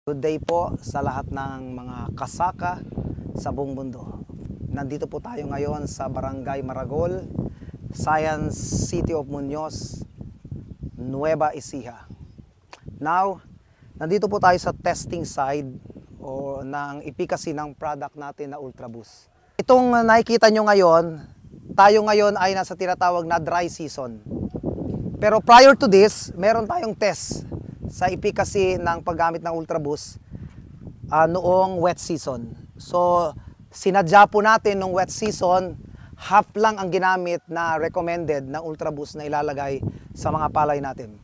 Good day po sa lahat ng mga kasaka sa buong mundo. Nandito po tayo ngayon sa Barangay Maragol, Science City of Muñoz, Nueva Ecija. Now, nandito po tayo sa testing side o ng efficacy ng product natin na Ultraboost. Itong nakikita nyo ngayon, tayo ngayon ay nasa tinatawag na dry season. Pero prior to this, meron tayong test sa efficacy ng paggamit ng Ultraboost noong wet season. So, sinadya po natin nung wet season, half lang ang ginamit na recommended ng Ultraboost na ilalagay sa mga palay natin.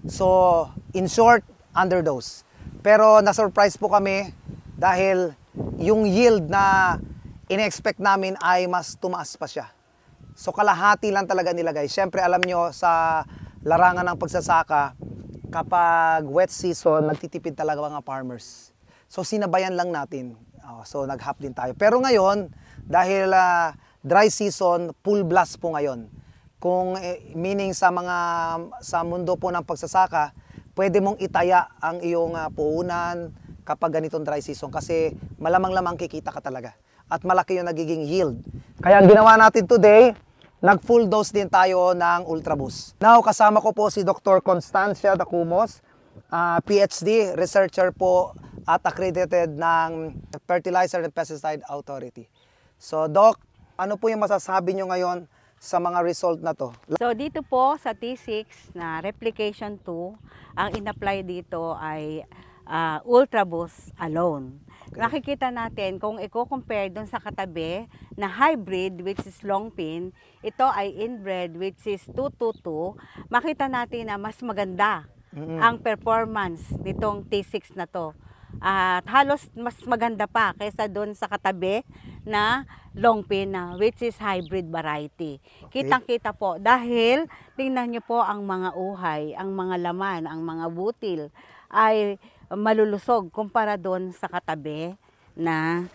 So, in short, underdose. Pero na-surprise po kami dahil yung yield na in-expect namin ay mas tumaas pa siya. So, kalahati lang talaga nilagay. Siyempre, alam nyo, sa larangan ng pagsasaka, kapag wet season, nagtitipid talaga mga farmers. So, sinabayan lang natin. So, nag-half din tayo. Pero ngayon, dahil dry season, full blast po ngayon. Kung meaning sa mundo po ng pagsasaka, pwede mong itaya ang iyong puhunan kapag ganitong dry season kasi malamang-lamang kikita ka talaga. At malaki yung nagiging yield. Kaya ang ginawa natin today, nag-full dose din tayo ng Ultraboost. Now, kasama ko po si Dr. Constancia Dacumos, PhD, researcher po at accredited ng Fertilizer and Pesticide Authority. So, Doc, ano po yung masasabi nyo ngayon sa mga result na to? So, dito po sa T6 na Replication 2, ang in-apply dito ay Ultraboost alone. Okay. Nakikita natin kung i-compare dun sa katabi na hybrid which is long pin, ito ay inbred which is 222, makita natin na mas maganda ang performance nitong T6 na to. At halos mas maganda pa kaysa dun sa katabi na long pin na which is hybrid variety. Okay. Kitang-kita po dahil tingnan nyo po ang mga uhay, ang mga laman, ang mga butil ay malulusog kumpara doon sa katabi na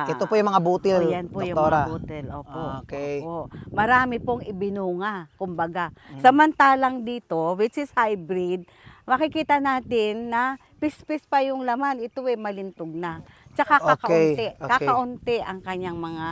ito po yung mga butil, yan po doktora. Yung mga butil. Opo. Okay. Opo. Marami pong ibinunga, kumbaga. Samantalang dito, which is hybrid, makikita natin na pis-pis pa yung laman. Ito malintog na. Tsaka kakaunti. Okay. Kakaunti ang kanyang mga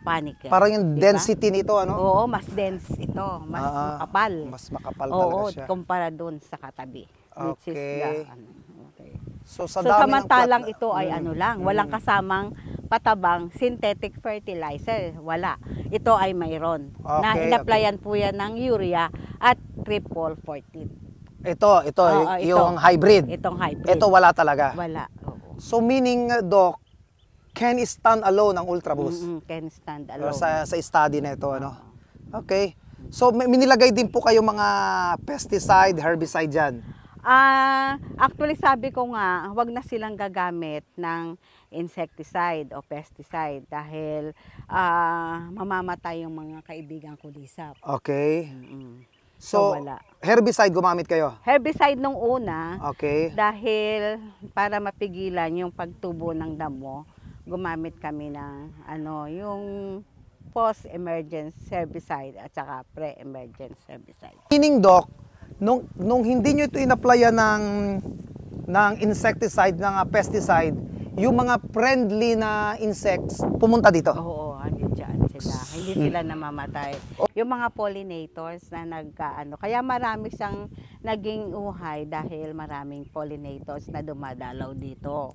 panik. Parang yung density nito, ano? Oo, mas dense ito. Mas makapal. Mas makapal talaga siya. Kumpara doon sa katabi. Which is okay. So, samantalang ito ay lang, walang kasamang patabang synthetic fertilizer. Wala. Ito ay mayroon. Na in-applyan po yan ng urea at triple 14. Ito, yung hybrid. Itong hybrid. Ito wala talaga. Wala. So meaning, Doc, can stand alone ang Ultraboost? Can stand alone. Sa study na ito, ano? Okay. So minilagay din po kayo mga pesticide, herbicide dyan? Actually sabi ko nga, huwag na silang gagamit ng insecticide o pesticide dahil mamamatay yung mga kaibigan ko lisap. Okay. So wala. Herbicide gumamit kayo? Herbicide nung una. Okay. Dahil para mapigilan yung pagtubo ng damo, gumamit kami ng yung post-emergence herbicide at saka pre-emergence herbicide. Meaning, Doc, nung hindi nyo ito in-applyan ng insecticide, ng pesticide, yung mga friendly na insects pumunta dito? Oo, dyan sila. Hindi sila namamatay. Yung mga pollinators na kaya marami siyang naging uhay dahil maraming pollinators na dumadalaw dito.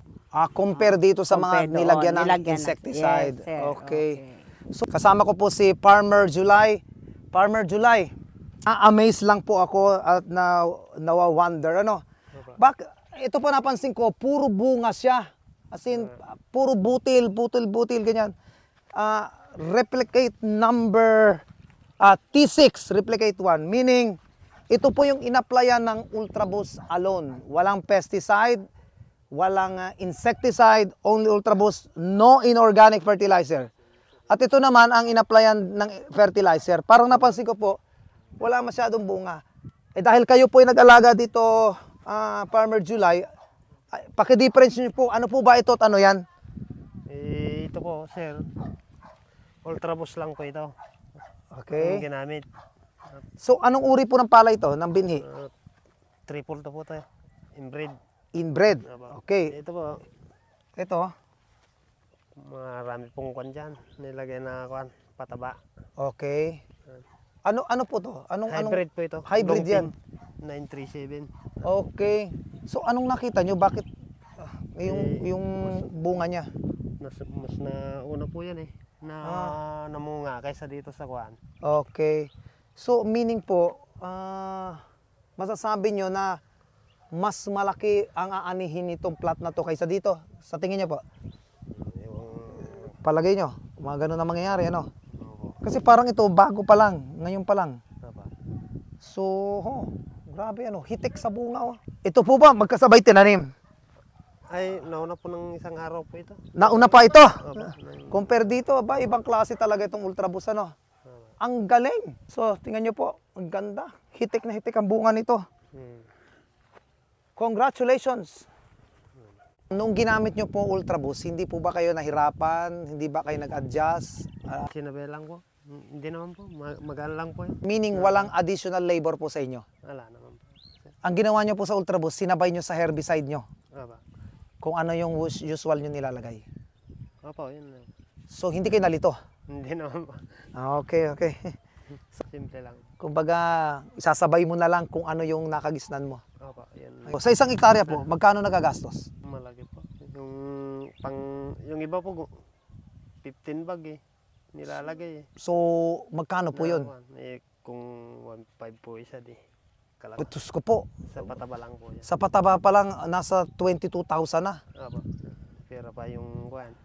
Compare dito sa mga nilagyan ng insecticide. Yes, okay. So, kasama ko po si Farmer July. Farmer July, amaze lang po ako at nawa-wonder. Ito po napansin ko, puro bunga siya. As in, puro butil, ganyan. Replicate number T6, replicate 1. Meaning, ito po yung in-applyan ng Ultraboost alone. Walang pesticide, walang insecticide, only Ultraboost, no inorganic fertilizer. At ito naman ang in-applyan ng fertilizer. Parang napansin ko po, wala masyadong bunga. Dahil kayo po ay nag-alaga dito, Farmer July, paki-difference niyo po, ano po ba ito at ano yan? Ito po, sir, Ultraboost lang po ito. Okay. Ang ginamit. So, anong uri po ng palay ito, ng binhi? Triple to po tayo, inbreed. Inbred. Opo. Okay. Ito po, Ito. marami pong kwan dyan. Nilagay na kwan, pataba. Okay. Ano po to? Hybrid po ito. Hybrid yan. 937. Okay. So anong nakita nyo? Bakit yung bunga niya? Mas nauna po yan eh. Namunga kaysa dito sa kwan. Okay. So meaning po, masasabi nyo na mas malaki ang aanihin nitong plat na to kaysa dito? Sa tingin nyo po? Palagay nyo? Mga ganun na mangyayari, ano? Kasi parang ito, bago pa lang. Ngayon pa lang. So, grabe ano, hitik sa bunga. Oh. Ito po ba, magkasabay tinanim? Ay, nauna po ng isang araw po ito. Nauna pa ito? Opo. Compare dito, ba, ibang klase talaga itong Ultraboost, ano? Ang galing. So, tingnan nyo po, ang ganda. Hitik na hitik ang bunga nito. Congratulations! Nung ginamit nyo po Ultraboost, hindi po ba kayo nahirapan? Hindi ba kayo nag-adjust? Sinabay lang po. Hindi naman po. Magaan lang po yun. Meaning walang additional labor po sa inyo? Wala naman po. Ang ginawa nyo po sa Ultraboost, sinabay nyo sa herbicide nyo? Opo. Kung ano yung usual nyo nilalagay? Opo, yun lang. So, hindi kayo nalito? Hindi naman po. Okay, okay. Simple lang. Kumbaga, isasabay mo na lang kung ano yung nakagisnan mo. Opo, yun. Sa isang hektarya po, magkano nagagastos? Malaki po. Yung iba po, 15 bag eh. Nilalagay eh. So, magkano po yun? Eh, kung 1.5 po isa di. Diyos ko po, Sa pataba lang po yan. sa pataba pa lang, nasa 22,000 na. Opo. Pero pa yung kuhan.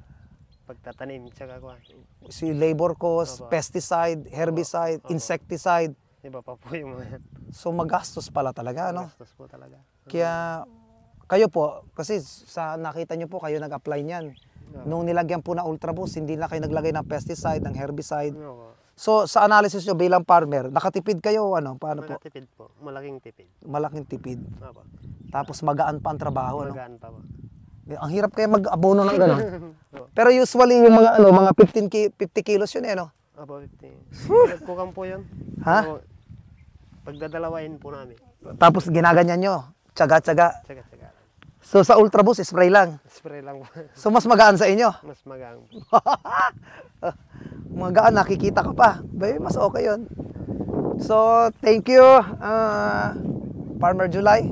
Pagtatanim, tsaka kuhan. Si labor cost, Opo. pesticide, herbicide, Opo. insecticide. Iba pa po yung mga yan. So, magastos pala talaga, ano? Gastos po talaga. Kaya, kayo po, kasi sa nakita nyo po, kayo nag-apply niyan. Nung nilagyan po na Ultraboost, hindi na kayo naglagay ng pesticide, ng herbicide. Opo. So, sa analysis nyo bilang farmer, nakatipid kayo, ano? Paano po? Nakatipid po. Malaking tipid. Malaking tipid. Opo. Tapos magaan pa ang trabaho, ano? Magaan pa po. Ang hirap kaya mag-abono ng gano'n. Pero usually yung mga 50 kilos yun eh, no? Opo, 50. Nagkukam po yun. Ha? So, pagdadalawain po namin. Tapos ginaganyan nyo, tsaga-tsaga. Tsaga-tsaga. So sa Ultraboost, spray lang. Spray lang po. So mas magaan sa inyo. Mas magaan po. Magaan, nakikita ka pa. Bay, mas okay yun. So, thank you, Farmer July.